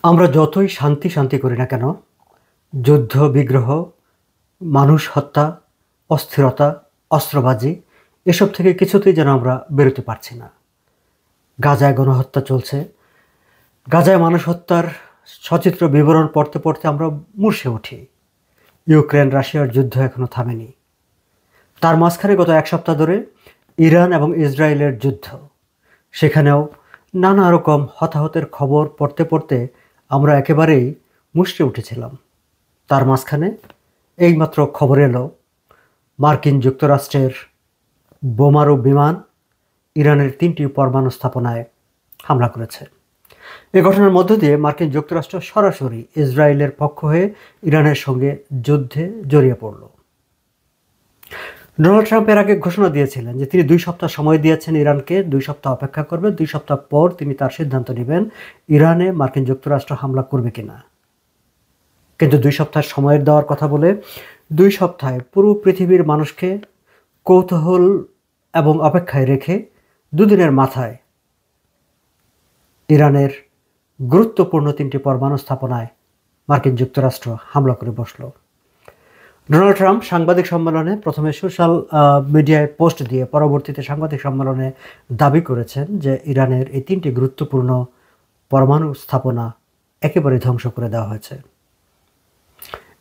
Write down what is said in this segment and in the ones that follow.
আমরা যতই শান্তি শান্তি করি না কেন, যুদ্ধ বিগ্রহ, মানুষ হত্যা, অস্থিরতা, অস্ত্রবাজি এসব থেকে কিছুতেই যেন আমরা বেরোতে পারছি না। গাজায় গণহত্যা চলছে। গাজায় মানুষ হত্যার সচিত্র বিবরণ পড়তে পড়তে আমরা মুর্ষে উঠি। ইউক্রেন রাশিয়ার যুদ্ধ এখনো থামেনি। তার মাঝখানে গত এক সপ্তাহ ধরে ইরান এবং ইসরায়েলের যুদ্ধ। সেখানেও নানা রকম হতাহতের খবর পড়তে পড়তে আমরা একেবারেই মুষড়ে উঠেছিলাম। তার মাঝখানে এইমাত্র খবর এলো মার্কিন যুক্তরাষ্ট্রের বোমারু বিমান ইরানের 3টি পরমাণু স্থাপনায় হামলা করেছে। এ ঘটনার মধ্য দিয়ে মার্কিন যুক্তরাষ্ট্র সরাসরি ইসরায়েলের পক্ষ হয়ে ইরানের সঙ্গে যুদ্ধে জড়িয়ে পড়ল। ডোনাল্ড ট্রাম্প এর আগে ঘোষণা দিয়েছিলেন যে তিনি 2 সপ্তাহ সময় দিয়েছেন ইরানকে, 2 সপ্তাহ অপেক্ষা করবে, 2 সপ্তাহ পর তিনি তার সিদ্ধান্ত নেবেন ইরানে মার্কিন যুক্তরাষ্ট্র হামলা করবে কিনা। কিন্তু 2 সপ্তাহ সময়ের দেওয়ার কথা বলে 2 সপ্তাহে পুরো পৃথিবীর মানুষকে কৌতূহল এবং অপেক্ষায় রেখে 2 দিনের মাথায় ইরানের গুরুত্বপূর্ণ 3টি পরমাণু স্থাপনায় মার্কিন যুক্তরাষ্ট্র হামলা করে বসল। ডোনাল্ড ট্রাম্প সাংবাদিক সম্মেলনে প্রথমে সোশ্যাল মিডিয়ায় পোস্ট দিয়ে পরবর্তীতে সাংবাদিক সম্মেলনে দাবি করেছেন যে ইরানের এই 3টি গুরুত্বপূর্ণ পরমাণু স্থাপনা একেবারে ধ্বংস করে দেওয়া হয়েছে।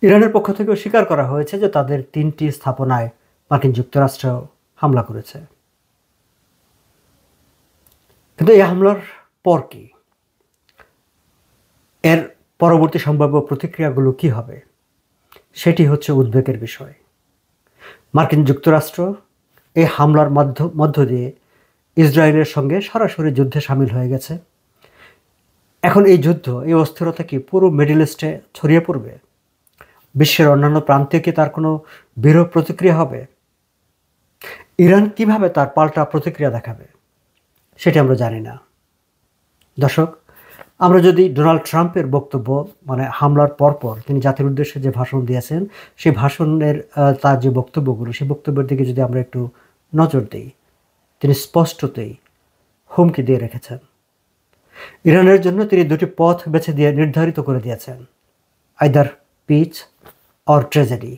ইরানের পক্ষ থেকেও স্বীকার করা হয়েছে যে তাদের 3টি স্থাপনায় মার্কিন যুক্তরাষ্ট্র হামলা করেছে। কিন্তু এই হামলার পর কি, এর পরবর্তী সম্ভাব্য প্রতিক্রিয়াগুলো কি হবে, সেটি হচ্ছে উদ্বেগের বিষয়। মার্কিন যুক্তরাষ্ট্র এই হামলার মধ্য দিয়ে ইসরায়েলের সঙ্গে সরাসরি যুদ্ধে সামিল হয়ে গেছে। এখন এই যুদ্ধ, এই অস্থিরতা কি পুরো মিডল ইস্টে ছড়িয়ে পড়বে? বিশ্বের অন্যান্য প্রান্তে কি তার কোনো বিরূপ প্রতিক্রিয়া হবে? ইরান কিভাবে তার পাল্টা প্রতিক্রিয়া দেখাবে সেটি আমরা জানি না। দর্শক, আমরা যদি ডোনাল্ড ট্রাম্পের বক্তব্য, মানে হামলার পরপর তিনি জাতির উদ্দেশ্যে যে ভাষণ দিয়েছেন, সেই ভাষণের তার যে বক্তব্যগুলো, সেই বক্তব্যের দিকে যদি আমরা একটু নজর দিই, তিনি স্পষ্টতই হুমকি দিয়ে রেখেছেন। ইরানের জন্য তিনি 2টি পথ বেছে দিয়ে নির্ধারিত করে দিয়েছেন, either pitch or tragedy.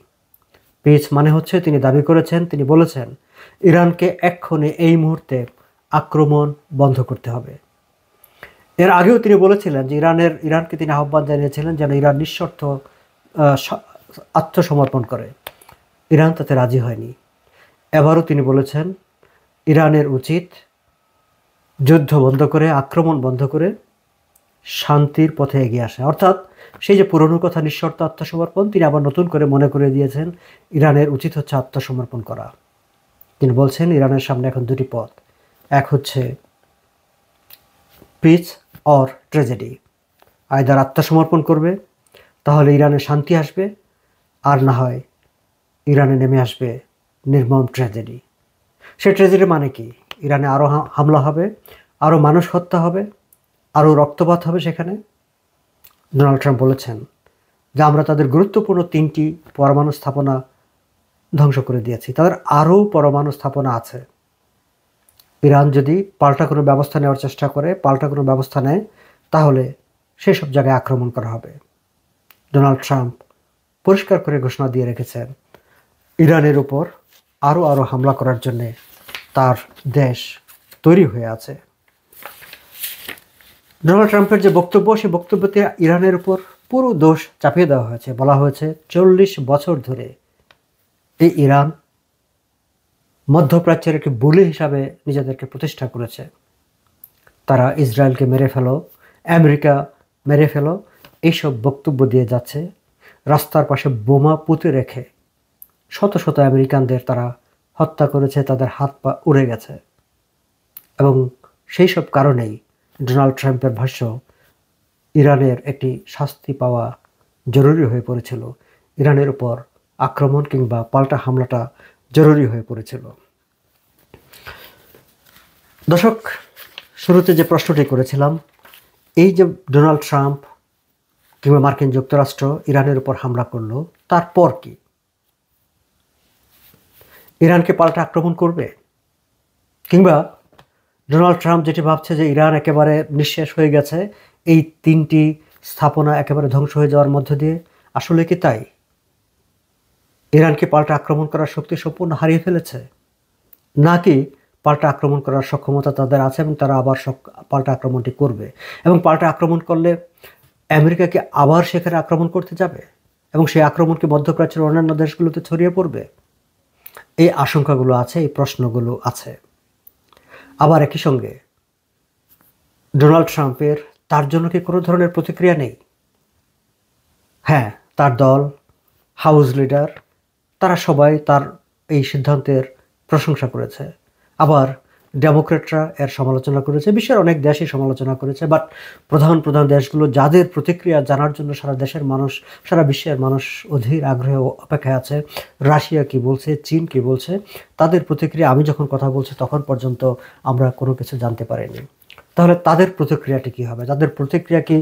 Pitch মানে হচ্ছে তিনি দাবি করেছেন, তিনি বলেছেন ইরানকে এক্ষুনি এই মুহূর্তে আক্রমণ বন্ধ করতে হবে। এর আগেও তিনি বলেছিলেন যে ইরানকে তিনি আহ্বান জানিয়েছিলেন যেন ইরান নিঃশর্ত আত্মসমর্পণ করে। ইরান তাতে রাজি হয়নি। এবারও তিনি বলেছেন ইরানের উচিত যুদ্ধ বন্ধ করে, আক্রমণ বন্ধ করে শান্তির পথে এগিয়ে আসা। অর্থাৎ সেই যে পুরনো কথা নিঃশর্ত আত্মসমর্পণ, তিনি আবার নতুন করে মনে করে দিয়েছেন ইরানের উচিত হচ্ছে আত্মসমর্পণ করা। তিনি বলছেন ইরানের সামনে এখন 2টি পথ, এক হচ্ছে পিচ অর ট্র্যাজেডি। আইদার আত্মসমর্পণ করবে, তাহলে ইরানে শান্তি আসবে, আর না হয় ইরানে নেমে আসবে নির্মম ট্র্যাজেডি। সেই ট্র্যাজেডি মানে কি? ইরানে আরও হামলা হবে, আরও মানুষ হত্যা হবে, আরও রক্তপাত হবে সেখানে। ডোনাল্ড ট্রাম্প বলেছেন যে আমরা তাদের গুরুত্বপূর্ণ 3টি পরমাণু স্থাপনা ধ্বংস করে দিয়েছি, তাদের আরও পরমাণু স্থাপনা আছে। ইরান যদি পাল্টা কোনো ব্যবস্থা নেওয়ার চেষ্টা করে, পাল্টা কোনো ব্যবস্থা নেয়, তাহলে সেসব জায়গায় আক্রমণ করা হবে। ডোনাল্ড ট্রাম্প পরিষ্কার করে ঘোষণা দিয়ে রেখেছেন ইরানের উপর আরও হামলা করার জন্যে তার দেশ তৈরি হয়ে আছে। ডোনাল্ড ট্রাম্পের যে বক্তব্য, সেই বক্তব্যতে ইরানের উপর পুরো দোষ চাপিয়ে দেওয়া হয়েছে। বলা হয়েছে 40 বছর ধরে এই ইরান মধ্যপ্রাচ্যের একটি বুলি হিসাবে নিজেদেরকে প্রতিষ্ঠা করেছে। তারা ইসরায়েলকে মেরে ফেলো, আমেরিকা মেরে ফেলো, এইসব বক্তব্য দিয়ে যাচ্ছে। রাস্তার পাশে বোমা পুঁতে রেখে শত শত আমেরিকানদের তারা হত্যা করেছে, তাদের হাত পা উড়ে গেছে। এবং সেই সব কারণেই ডোনাল্ড ট্রাম্পের ভাষ্য ইরানের একটি শাস্তি পাওয়া জরুরি হয়ে পড়েছিল, ইরানের উপর আক্রমণ কিংবা পাল্টা হামলাটা জরুরি হয়ে পড়েছিল। দর্শক, শুরুতে যে প্রশ্নটি করেছিলাম, এই যে ডোনাল্ড ট্রাম্প কিংবা মার্কিন যুক্তরাষ্ট্র ইরানের উপর হামলা করলো, তারপর কি ইরানকে পাল্টা আক্রমণ করবে? কিংবা ডোনাল্ড ট্রাম্প যেটি ভাবছে যে ইরান একেবারে নিঃশেষ হয়ে গেছে, এই 3টি স্থাপনা একেবারে ধ্বংস হয়ে যাওয়ার মধ্য দিয়ে? আসলে কি তাই? ইরান কি পাল্টা আক্রমণ করার শক্তি সম্পূর্ণ হারিয়ে ফেলেছে, নাকি পাল্টা আক্রমণ করার সক্ষমতা তাদের আছে এবং তারা আবার পাল্টা আক্রমণটি করবে? এবং পাল্টা আক্রমণ করলে আমেরিকা কি আবার সেখানে আক্রমণ করতে যাবে এবং সেই আক্রমণ কি মধ্যপ্রাচ্যের অন্যান্য দেশগুলোতে ছড়িয়ে পড়বে? এই আশঙ্কাগুলো আছে, এই প্রশ্নগুলো আছে। আবার একই সঙ্গে ডোনাল্ড ট্রাম্পের, তার জন্য কি কোনো ধরনের প্রতিক্রিয়া নেই? হ্যাঁ, তার দল, হাউস লিডার, তারা সবাই তার এই সিদ্ধান্তের প্রশংসা করেছে। আবার ডেমোক্রেটরা এর সমালোচনা করেছে, বিশ্বের অনেক দেশই সমালোচনা করেছে। বাট প্রধান প্রধান দেশগুলো, যাদের প্রতিক্রিয়া জানার জন্য সারা দেশের মানুষ, সারা বিশ্বের মানুষ অধীর আগ্রহে অপেক্ষায় আছে, রাশিয়া কি বলছে, চীন কি বলছে, তাদের প্রতিক্রিয়া আমি যখন কথা বলছি তখন পর্যন্ত আমরা কোনো কিছু জানতে পারিনি। তাহলে তাদের প্রতিক্রিয়াটি কী হবে? তাদের প্রতিক্রিয়া কি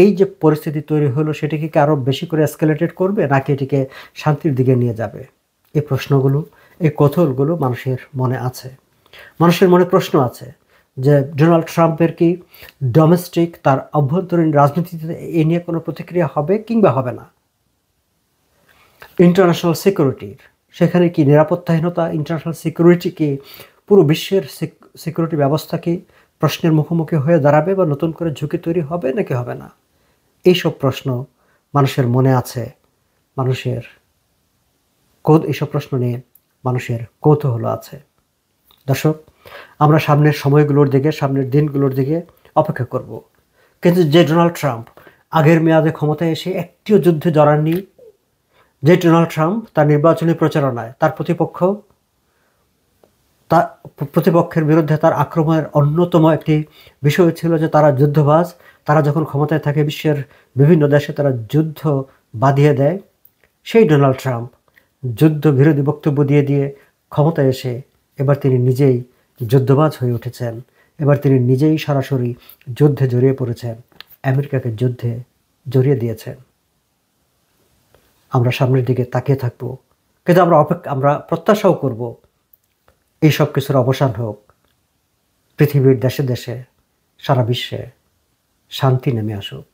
এই যে পরিস্থিতি তৈরি হলো সেটিকে কি আরও বেশি করে এসকেলেটেড করবে, নাকি এটিকে শান্তির দিকে নিয়ে যাবে? এই প্রশ্নগুলো, এই কৌতূহলগুলো মানুষের মনে আছে। মানুষের মনে প্রশ্ন আছে যে ডোনাল্ড ট্রাম্পের কি ডোমেস্টিক, তার অভ্যন্তরীণ রাজনীতিতে এ নিয়ে কোনো প্রতিক্রিয়া হবে কিংবা হবে না? ইন্টারন্যাশনাল সিকিউরিটির, সেখানে কি নিরাপত্তাহীনতা, ইন্টারন্যাশনাল সিকিউরিটি কি, পুরো বিশ্বের সিকিউরিটি ব্যবস্থা কি প্রশ্নের মুখোমুখি হয়ে দাঁড়াবে বা নতুন করে ঝুঁকি তৈরি হবে নাকি হবে না? এইসব প্রশ্ন মানুষের মনে আছে। মানুষের এইসব প্রশ্ন নিয়ে মানুষের কৌতূহল আছে। দর্শক, আমরা সামনের সময়গুলোর দিকে, সামনের দিনগুলোর দিকে অপেক্ষা করব। কিন্তু যে ডোনাল্ড ট্রাম্প আগের মেয়াদে ক্ষমতায় এসে একটিও যুদ্ধে জড়াননি, যে ডোনাল্ড ট্রাম্প তার নির্বাচনী প্রচারণায় তার প্রতিপক্ষের বিরুদ্ধে তার আক্রমণের অন্যতম একটি বিষয় ছিল যে তারা যুদ্ধবাজ, তারা যখন ক্ষমতায় থাকে বিশ্বের বিভিন্ন দেশে তারা যুদ্ধ বাঁধিয়ে দেয়, সেই ডোনাল্ড ট্রাম্প যুদ্ধ বিরোধী বক্তব্য দিয়ে দিয়ে ক্ষমতায় এসে এবার তিনি নিজেই যুদ্ধবাজ হয়ে উঠেছেন। এবার তিনি নিজেই সরাসরি যুদ্ধে জড়িয়ে পড়েছেন, আমেরিকাকে যুদ্ধে জড়িয়ে দিয়েছেন। আমরা সামনের দিকে তাকিয়ে থাকব, কিন্তু আমরা প্রত্যাশাও করব এই সব কিছুর অবসান হোক, পৃথিবীর দেশে দেশে, সারা বিশ্বে শান্তি নেমে আসুক।